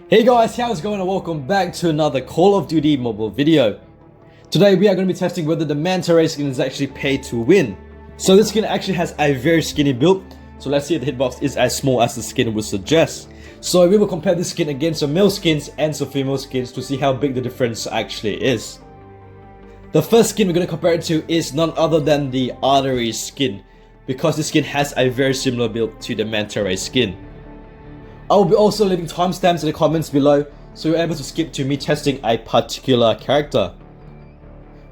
Hey guys, how's it going and welcome back to another Call of Duty mobile video. Today we are going to be testing whether the Manta Ray Skin is actually paid to win. So this skin actually has a very skinny build, so let's see if the hitbox is as small as the skin would suggest. So we will compare this skin against some male skins and some female skins to see how big the difference actually is. The first skin we're going to compare it to is none other than the Artery skin, because this skin has a very similar build to the Manta Ray skin. I will be also leaving timestamps in the comments below, so you're able to skip to me testing a particular character.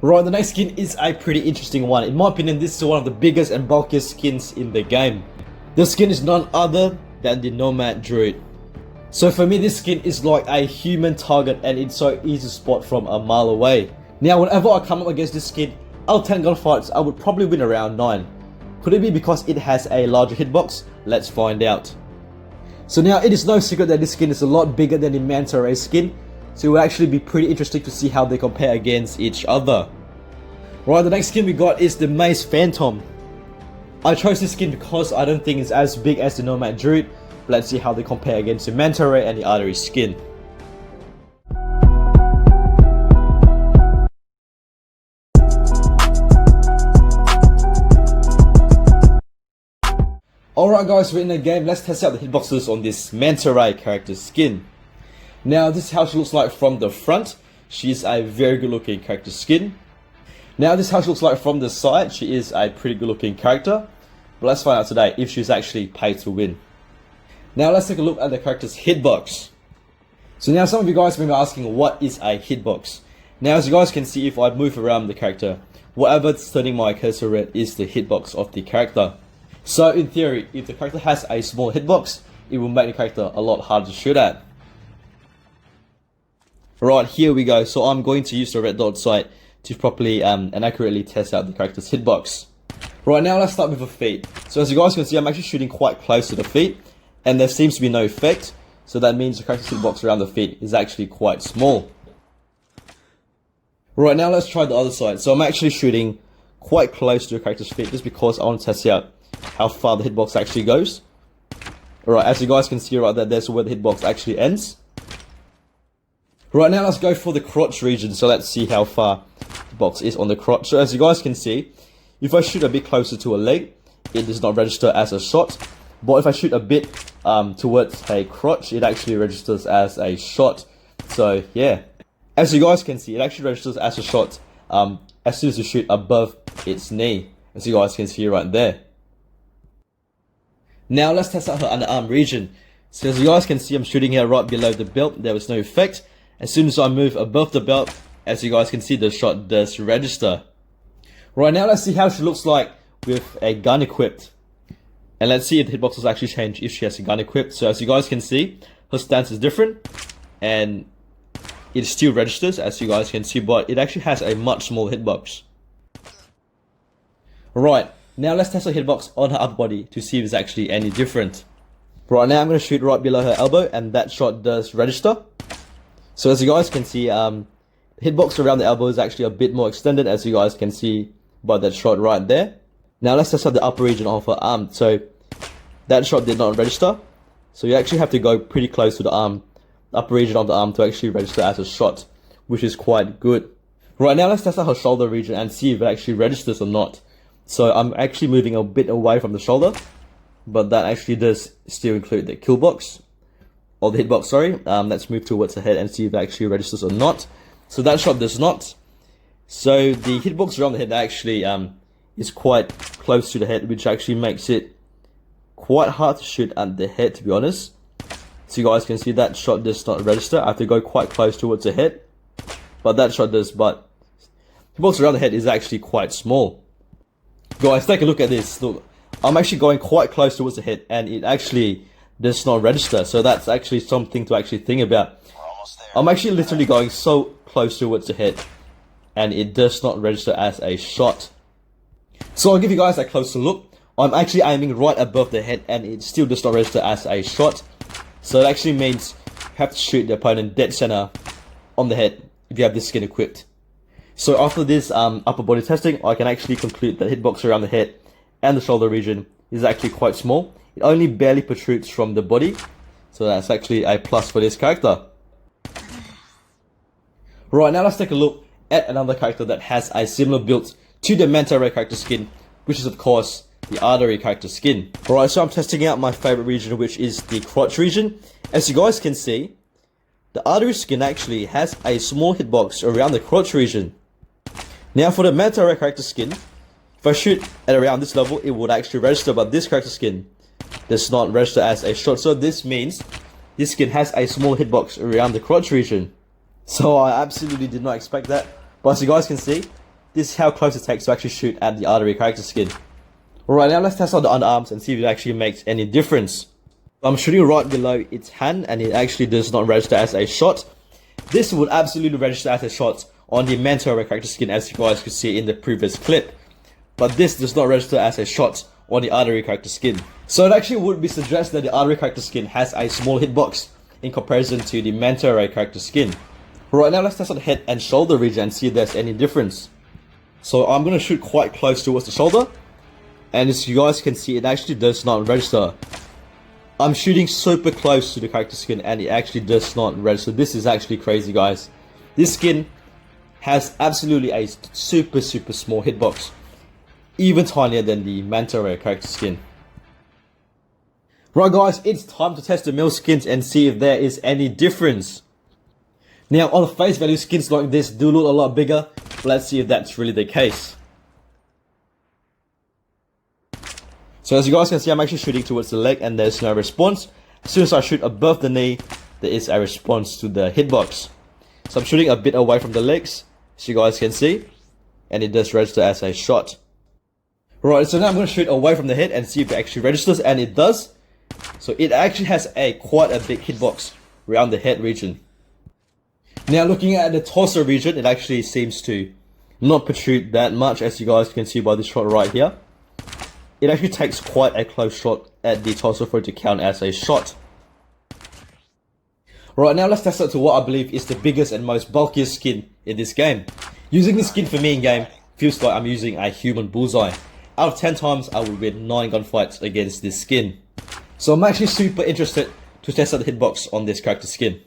Right, the next skin is a pretty interesting one. In my opinion, this is one of the biggest and bulkiest skins in the game. This skin is none other than the Nomad Druid. So for me, this skin is like a human target and it's so easy to spot from a mile away. Now, whenever I come up against this skin, out of 10 gunfights, I would probably win around 9. Could it be because it has a larger hitbox? Let's find out. So now, it is no secret that this skin is a lot bigger than the Manta Ray skin, so it will actually be pretty interesting to see how they compare against each other. Right, the next skin we got is the Mace Phantom. I chose this skin because I don't think it's as big as the Nomad Druid, but let's see how they compare against the Manta Ray and the Artery skin. Alright guys, we're in the game. Let's test out the hitboxes on this Manta Ray character skin. Now this is how she looks like from the front. She's a very good looking character skin. Now this is how she looks like from the side. She is a pretty good looking character. But let's find out today if she's actually paid to win. Now let's take a look at the character's hitbox. So now some of you guys may be asking, what is a hitbox? Now as you guys can see, if I move around the character, whatever's turning my cursor red is the hitbox of the character. So in theory, if the character has a small hitbox, it will make the character a lot harder to shoot at. Right, here we go. So I'm going to use the red dot sight to properly and accurately test out the character's hitbox. Right, now let's start with the feet. So as you guys can see, I'm actually shooting quite close to the feet, and there seems to be no effect. So that means the character's hitbox around the feet is actually quite small. Right, now let's try the other side. So I'm actually shooting quite close to the character's feet just because I want to test out how far the hitbox actually goes. Alright, as you guys can see right there, there's where the hitbox actually ends. Right, now let's go for the crotch region. So let's see how far the box is on the crotch. So as you guys can see, if I shoot a bit closer to a leg, it does not register as a shot. But if I shoot a bit towards a crotch, it actually registers as a shot. So yeah, as you guys can see, it actually registers as a shot as soon as you shoot above its knee, as you guys can see right there. Now let's test out her underarm region. So as you guys can see, I'm shooting here right below the belt. There was no effect. As soon as I move above the belt, as you guys can see, the shot does register. Right, now let's see how she looks like with a gun equipped. And let's see if the hitbox will actually change if she has a gun equipped. So as you guys can see, her stance is different. And it still registers, as you guys can see, but it actually has a much smaller hitbox. Right. Now let's test her hitbox on her upper body to see if it's actually any different. Right, now I'm going to shoot right below her elbow, and that shot does register. So as you guys can see, the hitbox around the elbow is actually a bit more extended, as you guys can see by that shot right there. Now let's test out the upper region of her arm. So that shot did not register. So you actually have to go pretty close to the arm, the upper region of the arm, to actually register as a shot, which is quite good. Right, now let's test out her shoulder region and see if it actually registers or not. So I'm actually moving a bit away from the shoulder, but that actually does still include the kill box, or the hitbox, sorry. Let's move towards the head and see if it actually registers or not. So that shot does not. So the hitbox around the head actually is quite close to the head, which actually makes it quite hard to shoot at the head, to be honest. So you guys can see that shot does not register. I have to go quite close towards the head, but that shot does. But the hitbox around the head is actually quite small. Guys, take a look at this. Look, I'm actually going quite close towards the head, and it actually does not register. So that's actually something to actually think about. I'm actually literally going so close towards the head, and it does not register as a shot. So I'll give you guys a closer look. I'm actually aiming right above the head, and it still does not register as a shot. So it actually means you have to shoot the opponent dead center on the head if you have this skin equipped. So after this upper body testing, I can actually conclude that hitbox around the head and the shoulder region is actually quite small. It only barely protrudes from the body. So that's actually a plus for this character. Right, now let's take a look at another character that has a similar build to the Manta Ray character skin, which is of course the Artery character skin. Alright, so I'm testing out my favorite region, which is the crotch region. As you guys can see, the Artery skin actually has a small hitbox around the crotch region. Now for the Manta Ray character skin, if I shoot at around this level, it would actually register, but this character skin does not register as a shot. So this means this skin has a small hitbox around the crotch region. So I absolutely did not expect that. But as you guys can see, this is how close it takes to actually shoot at the Artery character skin. Alright, now let's test out the underarms and see if it actually makes any difference. I'm shooting right below its hand and it actually does not register as a shot. This would absolutely register as a shot on the Manta Ray character skin, as you guys could see in the previous clip. But this does not register as a shot on the Artery character skin. So it actually would be suggested that the Artery character skin has a small hitbox in comparison to the Manta Ray character skin. Right, now let's test out the head and shoulder region and see if there's any difference. So I'm going to shoot quite close towards the shoulder. And as you guys can see, it actually does not register. I'm shooting super close to the character skin and it actually does not register. This is actually crazy, guys. This skin has absolutely a super small hitbox. Even tinier than the Manta Ray character skin. Right guys, it's time to test the male skins and see if there is any difference. Now on face value, skins like this do look a lot bigger. But let's see if that's really the case. So as you guys can see, I'm actually shooting towards the leg and there's no response. As soon as I shoot above the knee, there is a response to the hitbox. So I'm shooting a bit away from the legs, as you guys can see. And it does register as a shot. Right, so now I'm going to shoot away from the head and see if it actually registers, and it does. So it actually has quite a big hitbox around the head region. Now looking at the torso region, it actually seems to not protrude that much, as you guys can see by this shot right here. It actually takes quite a close shot at the torso for it to count as a shot. Right, now let's test it to what I believe is the biggest and most bulkiest skin in this game. Using this skin for me in game feels like I'm using a human bullseye. Out of 10 times, I would win 9 gunfights against this skin. So I'm actually super interested to test out the hitbox on this character skin.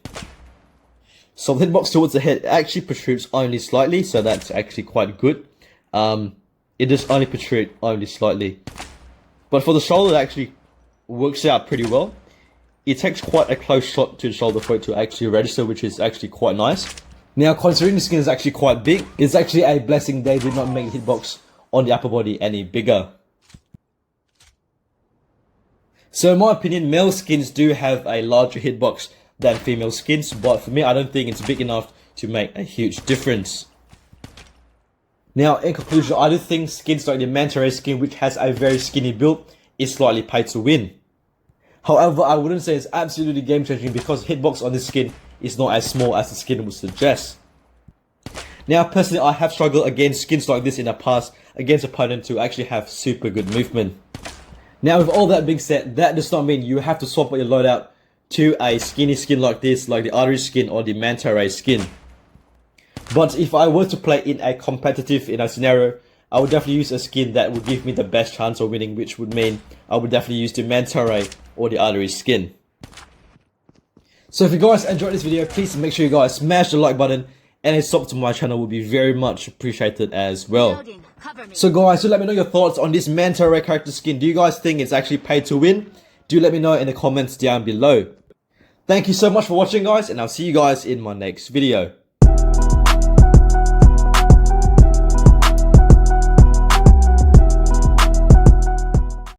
So the hitbox towards the head actually protrudes only slightly, so that's actually quite good. It does only protrude only slightly. But for the shoulder, it actually works out pretty well. It takes quite a close shot to the shoulder for it to actually register, which is actually quite nice. Now, considering the skin is actually quite big, it's actually a blessing they did not make the hitbox on the upper body any bigger. So in my opinion, male skins do have a larger hitbox than female skins, but for me I don't think it's big enough to make a huge difference. Now in conclusion, I do think skins like the Manta Ray skin, which has a very skinny build, is slightly paid to win. However, I wouldn't say it's absolutely game changing because hitbox on this skin is not as small as the skin would suggest. Now personally, I have struggled against skins like this in the past against opponents who actually have super good movement. Now with all that being said, that does not mean you have to swap out your loadout to a skinny skin like this, like the Artery skin or the Manta Ray skin. But if I were to play in a competitive scenario, I would definitely use a skin that would give me the best chance of winning, which would mean I would definitely use the Manta Ray or the Artery skin. So if you guys enjoyed this video, please make sure you guys smash the like button, and a sub to my channel would be very much appreciated as well. So guys, do let me know your thoughts on this Manta Ray character skin. Do you guys think it's actually paid to win? Do let me know in the comments down below. Thank you so much for watching guys, and I'll see you guys in my next video.